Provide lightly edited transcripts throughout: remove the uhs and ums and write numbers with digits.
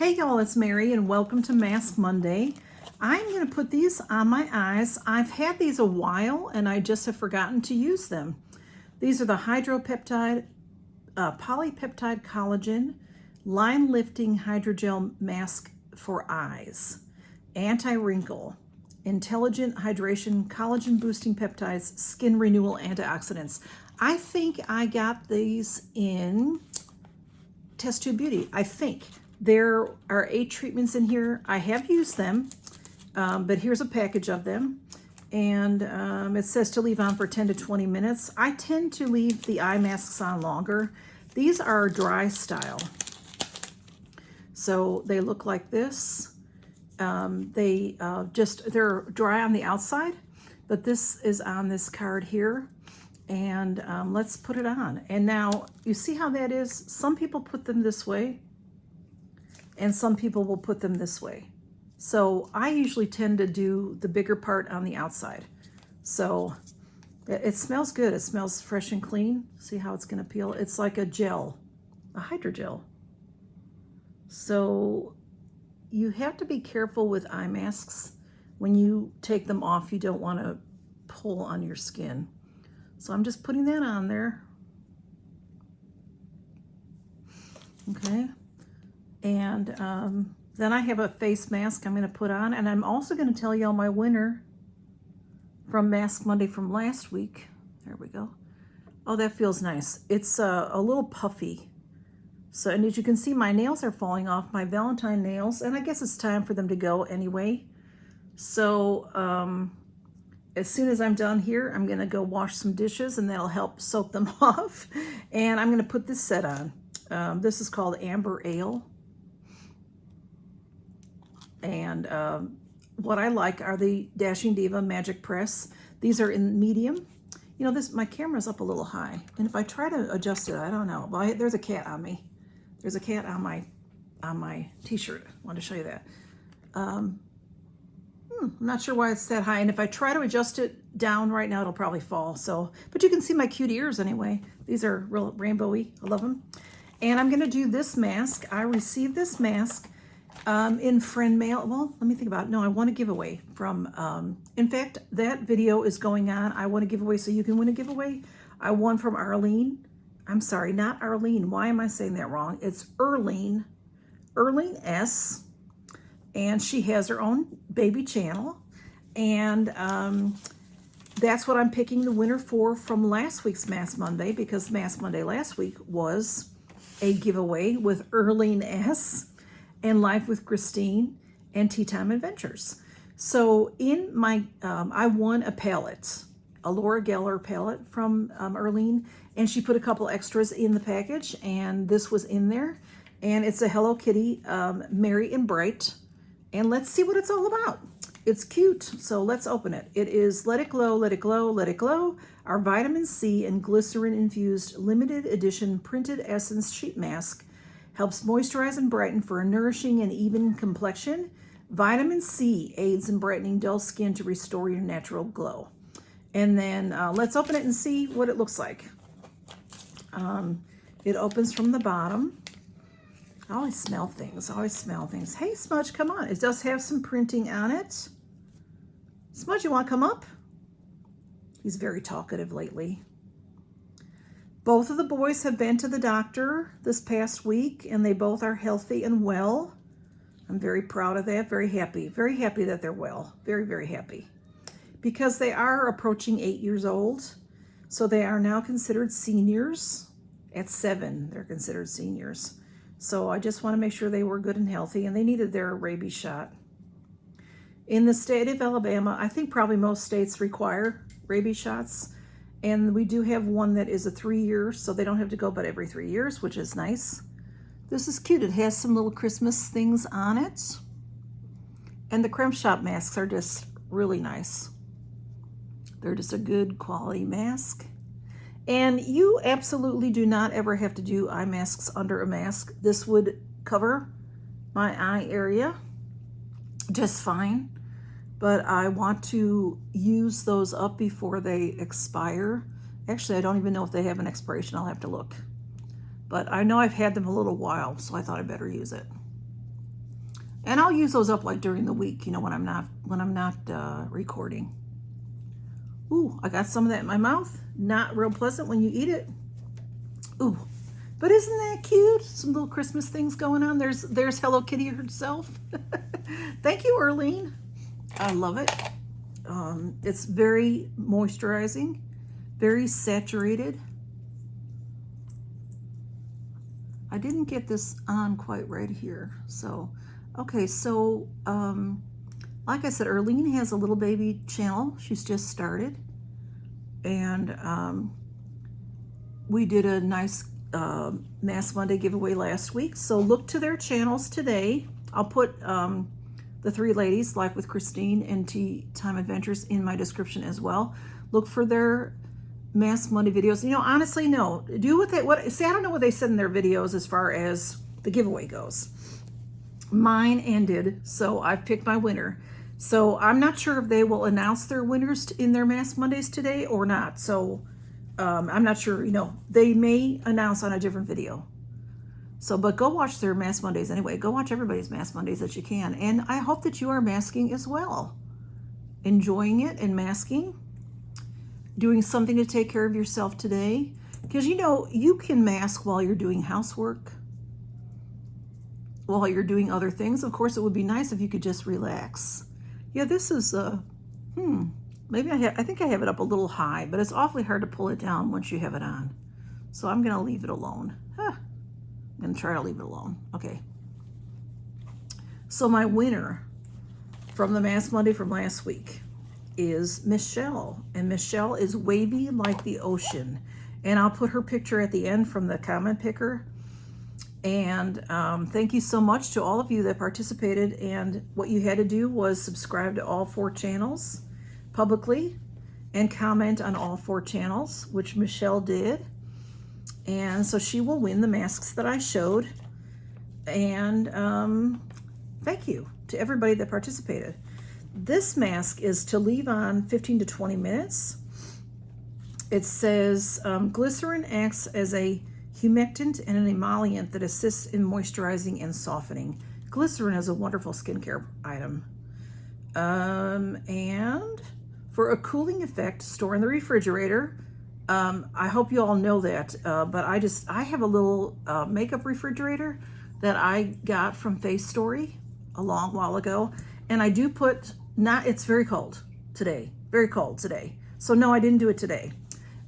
Hey y'all, it's Mary and welcome to Mask Monday. I'm going to put these on my eyes. I've had these a while and I just have forgotten to use them. These are the Polypeptide Collagen Line Lifting Hydrogel Mask for Eyes. Anti-wrinkle, intelligent hydration, collagen boosting peptides, skin renewal, antioxidants. I think I got these in Test Tube Beauty, I think. There are 8 treatments in here. I have used them, but here's a package of them. And it says to leave on for 10 to 20 minutes. I tend to leave the eye masks on longer. These are dry style. So they look like this. They're dry on the outside, but this is on this card here. And let's put it on. And now you see how that is? Some people put them this way and some people will put them this way. So I usually tend to do the bigger part on the outside. So it smells good. It smells fresh and clean. See how it's gonna peel? It's like a gel, a hydrogel. So you have to be careful with eye masks. When you take them off, you don't wanna pull on your skin. So I'm just putting that on there. Okay. And then I have a face mask I'm going to put on. And I'm also going to tell y'all my winner from Mask Monday from last week. There we go. Oh, that feels nice. It's a little puffy. So, and as you can see, my nails are falling off, my Valentine nails. And I guess it's time for them to go anyway. So, as soon as I'm done here, I'm going to go wash some dishes and that'll help soak them off. And I'm going to put this set on. This is called Amber Ale. And what I like are the Dashing Diva Magic Press. These are in medium. You know, my camera's up a little high. And if I try to adjust it, I don't know. Well, there's a cat on me. There's a cat on my t-shirt. I wanted to show you that. I'm not sure why it's that high. And if I try to adjust it down right now, it'll probably fall. So, but you can see my cute ears anyway. These are real rainbowy. I love them. And I'm going to do this mask. I received this mask in friend mail. Well, let me think about it. No, I want a giveaway from, in fact, that video is going on. I want a giveaway so you can win a giveaway. I won from Arlene. I'm sorry, not Arlene. Why am I saying that wrong? It's Erlene S. And she has her own baby channel. And that's what I'm picking the winner for from last week's Mask Monday, because Mask Monday last week was a giveaway with Erlene S. and Life with Christine and Tea Time Adventures. So in my, I won a palette, a Laura Geller palette from Erlene, and she put a couple extras in the package, and this was in there. And it's a Hello Kitty, Merry and Bright. And let's see what it's all about. It's cute, so let's open it. It is Let It Glow, Let It Glow, Let It Glow, our vitamin C and glycerin infused limited edition printed essence sheet mask. Helps moisturize and brighten for a nourishing and even complexion. Vitamin C aids in brightening dull skin to restore your natural glow. And then let's open it and see what it looks like. It opens from the bottom. I always smell things. I always smell things. Hey, Smudge, come on. It does have some printing on it. Smudge, you want to come up? He's very talkative lately. Both of the boys have been to the doctor this past week, and they both are healthy and well. I'm very proud of that. Very happy that they're well. Very, very happy. Because they are approaching 8 years old, so they are now considered seniors. At 7, they're considered seniors. So I just want to make sure they were good and healthy, and they needed their rabies shot. In the state of Alabama, I think probably most states require rabies shots. And we do have one that is a 3-year, so they don't have to go but every 3 years, which is nice. This is cute. It has some little Christmas things on it. And the Creme Shop masks are just really nice. They're just a good quality mask. And you absolutely do not ever have to do eye masks under a mask. This would cover my eye area just fine. But I want to use those up before they expire. Actually, I don't even know if they have an expiration. I'll have to look. But I know I've had them a little while, so I thought I'd better use it. And I'll use those up like during the week, you know, when I'm not recording. Ooh, I got some of that in my mouth. Not real pleasant when you eat it. Ooh, but isn't that cute? Some little Christmas things going on. There's Hello Kitty herself. Thank you, Erlene. I love it. It's very moisturizing, very saturated. I didn't get this on quite right here. So, okay, so like I said, Erlene has a little baby channel. She's just started. And we did a nice Mask Monday giveaway last week. So look to their channels today. I'll put the three ladies, Life with Christine and Tea Time Adventures, in my description as well. Look for their Mask Monday videos. You know, honestly, no. Do see, I don't know what they said in their videos as far as the giveaway goes. Mine ended, so I've picked my winner. So I'm not sure if they will announce their winners in their Mask Mondays today or not. So I'm not sure, you know, they may announce on a different video. So, but go watch their Mask Mondays anyway. Go watch everybody's Mask Mondays that you can. And I hope that you are masking as well. Enjoying it and masking. Doing something to take care of yourself today. Because, you know, you can mask while you're doing housework. While you're doing other things. Of course, it would be nice if you could just relax. Yeah, this is, maybe I think I have it up a little high, but it's awfully hard to pull it down once you have it on. So I'm going to leave it alone. I'm going to try to leave it alone. Okay. So my winner from the Mask Monday from last week is Michelle. And Michelle is wavy like the ocean. And I'll put her picture at the end from the comment picker. And thank you so much to all of you that participated. And what you had to do was subscribe to all 4 channels publicly and comment on all 4 channels, which Michelle did. And so she will win the masks that I showed. And thank you to everybody that participated. This mask is to leave on 15 to 20 minutes. It says glycerin acts as a humectant and an emollient that assists in moisturizing and softening. Glycerin is a wonderful skincare item. And for a cooling effect, store in the refrigerator. I hope you all know that, but I have a little makeup refrigerator that I got from Face Story a long while ago. And I do put, it's very cold today, very cold today. So no, I didn't do it today.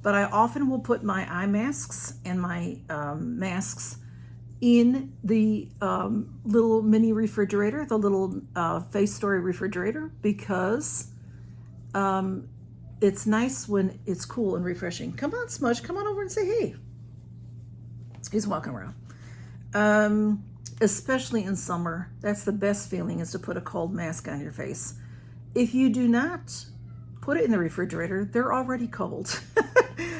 But I often will put my eye masks and my masks in the little mini refrigerator, the little Face Story refrigerator, because it's nice when it's cool and refreshing. Come on, Smudge, come on over and say hey. He's walking around. Especially in summer, that's the best feeling, is to put a cold mask on your face. If you do not put it in the refrigerator, they're already cold.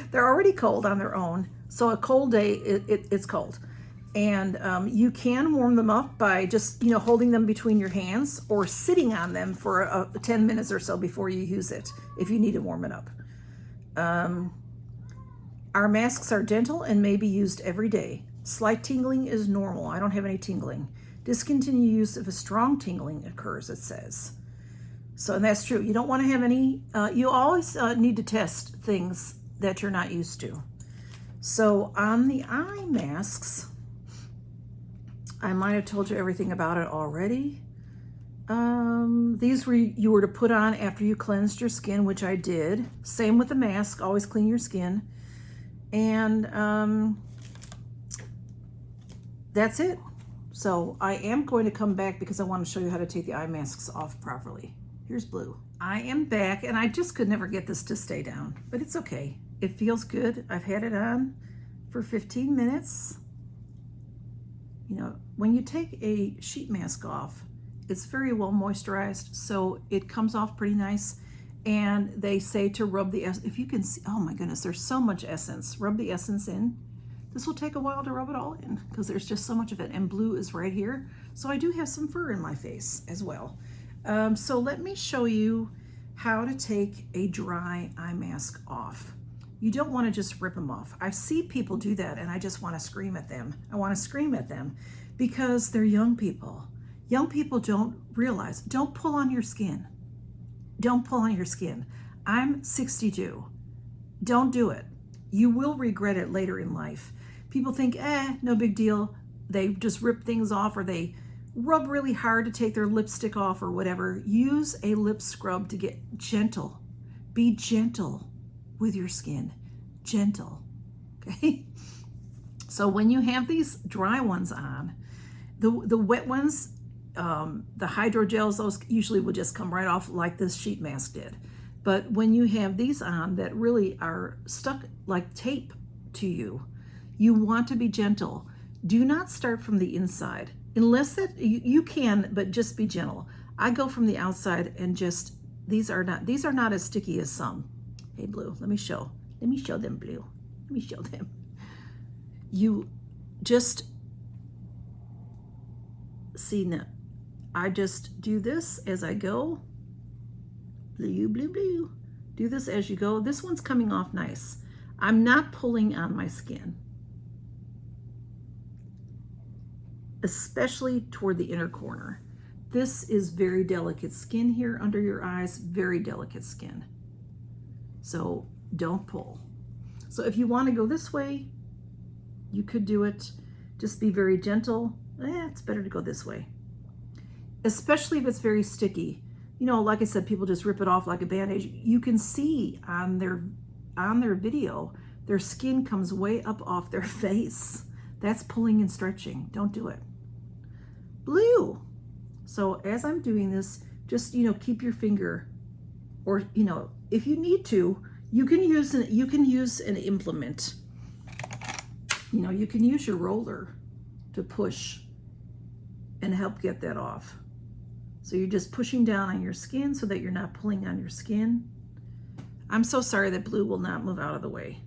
They're already cold on their own. So a cold day, it's cold. And you can warm them up by just, you know, holding them between your hands or sitting on them for 10 minutes or so before you use it, if you need to warm it up. Our masks are gentle and may be used every day. Slight tingling is normal. I don't have any tingling. Discontinue use if a strong tingling occurs, it says. So, and that's true. You don't want to have any, you always need to test things that you're not used to. So on the eye masks, I might have told you everything about it already. These you were to put on after you cleansed your skin, which I did. Same with the mask, always clean your skin. And that's it. So I am going to come back because I want to show you how to take the eye masks off properly. Here's Blue. I am back, and I just could never get this to stay down, but it's okay. It feels good. I've had it on for 15 minutes. You know, when you take a sheet mask off, it's very well moisturized, so it comes off pretty nice. And they say to rub the, if you can see, oh my goodness, there's so much essence. Rub the essence in. This will take a while to rub it all in because there's just so much of it. And Blue is right here. So I do have some fur in my face as well. So let me show you how to take a dry eye mask off. You don't want to just rip them off. I see people do that and I just want to scream at them. I want to scream at them because they're young people. Young people don't realize, don't pull on your skin. Don't pull on your skin. I'm 62. Don't do it. You will regret it later in life. People think, no big deal. They just rip things off, or they rub really hard to take their lipstick off or whatever. Use a lip scrub to get gentle. Be gentle with your skin. Gentle. Okay? So when you have these dry ones on, the wet ones, the hydrogels, those usually will just come right off like this sheet mask did. But when you have these on that really are stuck like tape to you, you want to be gentle. Do not start from the inside. Unless that you can, but just be gentle. I go from the outside and just, these are not as sticky as some. Hey, Blue, let me show them, Blue. Let me show them. You just see now. I just do this as I go. Blue, blue, blue. Do this as you go. This one's coming off nice. I'm not pulling on my skin, especially toward the inner corner. This is very delicate skin here under your eyes, very delicate skin. So don't pull. So if you want to go this way, you could do it. Just be very gentle. It's better to go this way, especially if it's very sticky. You know, like I said, people just rip it off like a Band-Aid. You can see on their video, their skin comes way up off their face. That's pulling and stretching. Don't do it. Blue. So as I'm doing this, just, you know, keep your finger, or, you know, if you need to, you can use an implement. You know, you can use your roller to push and help get that off. So you're just pushing down on your skin so that you're not pulling on your skin. I'm so sorry that Blue will not move out of the way.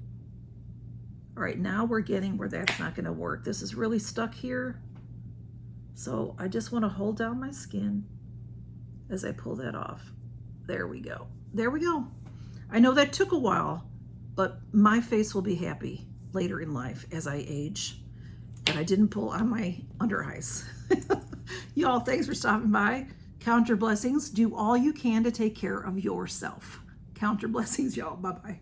All right, now we're getting where that's not going to work. This is really stuck here. So I just want to hold down my skin as I pull that off. There we go. There we go. I know that took a while, but my face will be happy later in life as I age that I didn't pull on my under eyes. Y'all, thanks for stopping by. Count your blessings. Do all you can to take care of yourself. Count your blessings, y'all. Bye-bye.